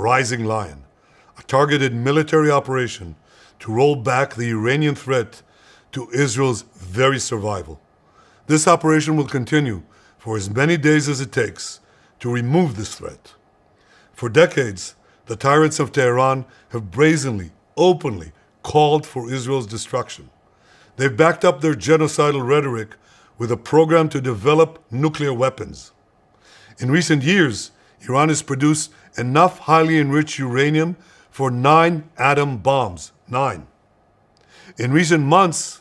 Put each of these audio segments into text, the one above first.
Rising Lion, a targeted military operation to roll back the Iranian threat to Israel's very survival. This operation will continue for as many days as it takes to remove this threat. For decades, the tyrants of Tehran have brazenly, openly called for Israel's destruction. They've backed up their genocidal rhetoric with a program to develop nuclear weapons. In recent years, Iran has produced enough highly enriched uranium for 9 atom bombs. 9. In recent months,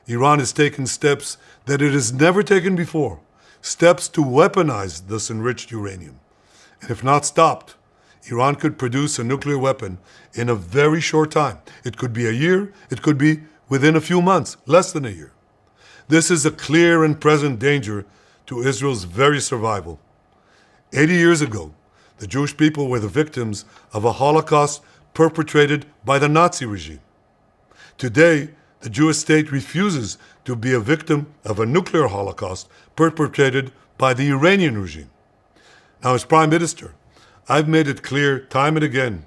Iran has taken steps that it has never taken before, steps to weaponize this enriched uranium. And if not stopped, Iran could produce a nuclear weapon in a very short time. It could be a year, it could be within a few months, less than a year. This is a clear and present danger to Israel's very survival. 80 years ago, the Jewish people were the victims of a Holocaust perpetrated by the Nazi regime. Today, the Jewish state refuses to be a victim of a nuclear Holocaust perpetrated by the Iranian regime. Now, as Prime Minister, I've made it clear time and again,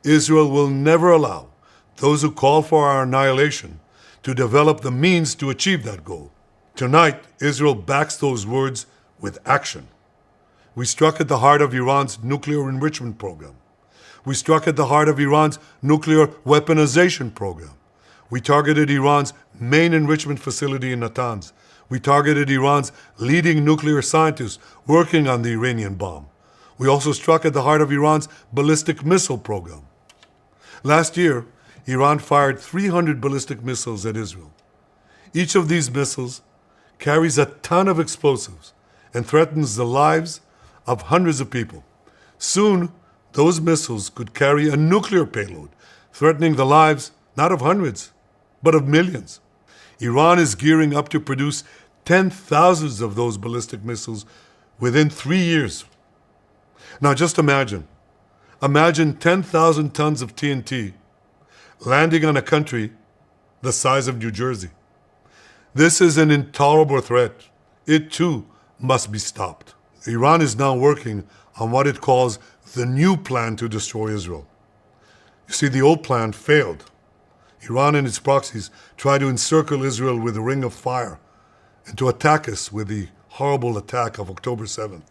Israel will never allow those who call for our annihilation to develop the means to achieve that goal. Tonight, Israel backs those words with action. We struck at the heart of Iran's nuclear enrichment program. We struck at the heart of Iran's nuclear weaponization program. We targeted Iran's main enrichment facility in Natanz. We targeted Iran's leading nuclear scientists working on the Iranian bomb. We also struck at the heart of Iran's ballistic missile program. Last year, Iran fired 300 ballistic missiles at Israel. Each of these missiles carries a ton of explosives and threatens the lives of hundreds of people. Soon, those missiles could carry a nuclear payload, threatening the lives not of hundreds, but of millions. Iran is gearing up to produce 10,000 of those ballistic missiles within 3 years. Now just imagine 10,000 tons of TNT landing on a country the size of New Jersey. This is an intolerable threat. It too must be stopped. Iran is now working on what it calls the new plan to destroy Israel. You see, the old plan failed. Iran and its proxies tried to encircle Israel with a ring of fire and to attack us with the horrible attack of October 7th.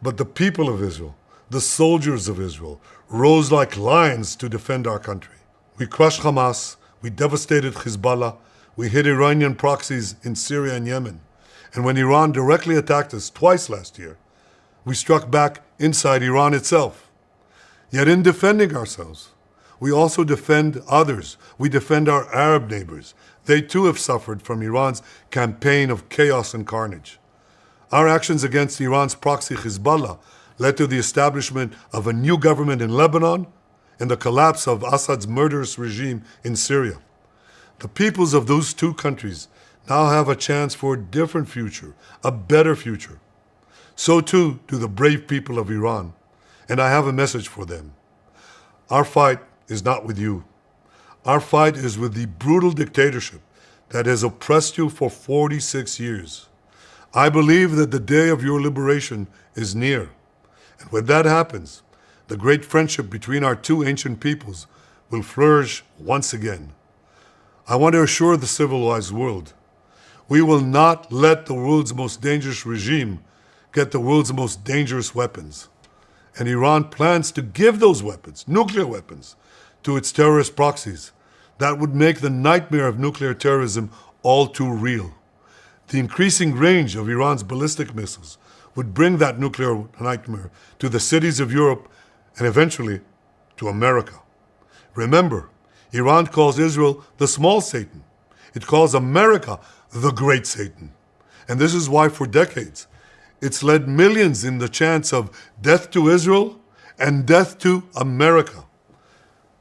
But the people of Israel, the soldiers of Israel, rose like lions to defend our country. We crushed Hamas, we devastated Hezbollah, we hit Iranian proxies in Syria and Yemen. And when Iran directly attacked us twice last year, we struck back inside Iran itself. Yet in defending ourselves, we also defend others. We defend our Arab neighbors. They too have suffered from Iran's campaign of chaos and carnage. Our actions against Iran's proxy Hezbollah led to the establishment of a new government in Lebanon and the collapse of Assad's murderous regime in Syria. The peoples of those two countries now have a chance for a different future, a better future. So too do the brave people of Iran, and I have a message for them. Our fight is not with you. Our fight is with the brutal dictatorship that has oppressed you for 46 years. I believe that the day of your liberation is near. And when that happens, the great friendship between our two ancient peoples will flourish once again. I want to assure the civilized world, we will not let the world's most dangerous regime get the world's most dangerous weapons. And Iran plans to give those weapons, nuclear weapons, to its terrorist proxies. That would make the nightmare of nuclear terrorism all too real. The increasing range of Iran's ballistic missiles would bring that nuclear nightmare to the cities of Europe and eventually to America. Remember, Iran calls Israel the small Satan. It calls America the great Satan. And this is why for decades, it's led millions in the chants of death to Israel and death to America.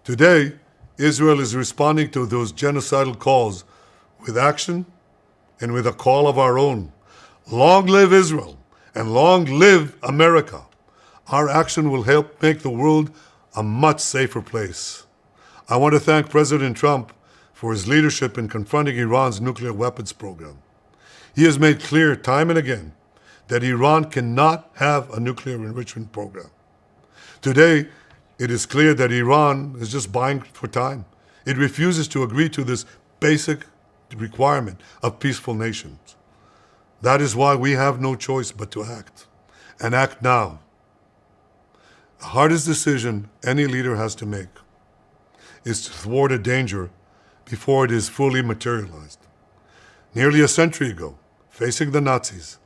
Today, Israel is responding to those genocidal calls with action and with a call of our own. Long live Israel and long live America. Our action will help make the world a much safer place. I want to thank President Trump for his leadership in confronting Iran's nuclear weapons program. He has made clear time and again that Iran cannot have a nuclear enrichment program. Today, It is clear that Iran is just buying for time. It refuses to agree to this basic requirement of peaceful nations. That is why we have no choice but to act, and act now. The hardest decision any leader has to make is to thwart a danger before it is fully materialized. Nearly a century ago, facing the Nazis,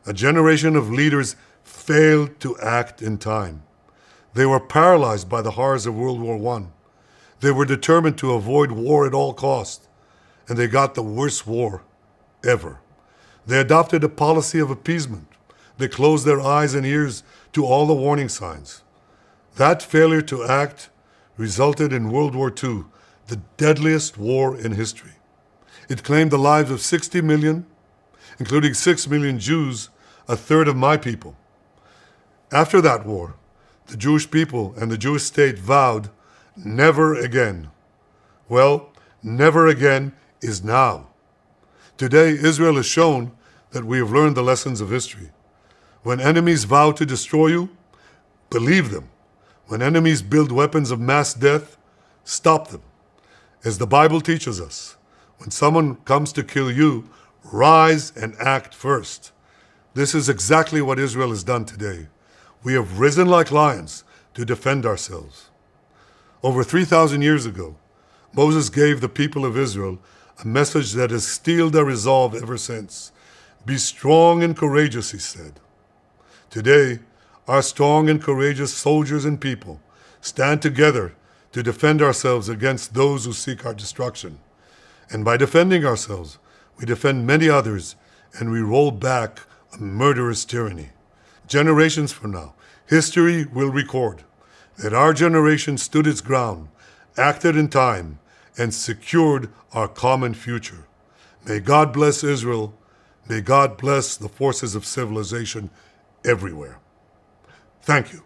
a generation of leaders failed to act in time. They were paralyzed by the horrors of World War I. They were determined to avoid war at all costs, and they got the worst war ever. They adopted a policy of appeasement. They closed their eyes and ears to all the warning signs. That failure to act resulted in World War II, the deadliest war in history. It claimed the lives of 60 million, including 6 million Jews, a third of my people. After that war, the Jewish people and the Jewish state vowed, never again. Well, never again is now. Today, Israel has shown that we have learned the lessons of history. When enemies vow to destroy you, believe them. When enemies build weapons of mass death, stop them. As the Bible teaches us, when someone comes to kill you, rise and act first. This is exactly what Israel has done today. We have risen like lions to defend ourselves. Over 3,000 years ago, Moses gave the people of Israel a message that has steeled their resolve ever since. Be strong and courageous, he said. Today, our strong and courageous soldiers and people stand together to defend ourselves against those who seek our destruction. And by defending ourselves, we defend many others, and we roll back a murderous tyranny. Generations from now, history will record that our generation stood its ground, acted in time, and secured our common future. May God bless Israel. May God bless the forces of civilization everywhere. Thank you.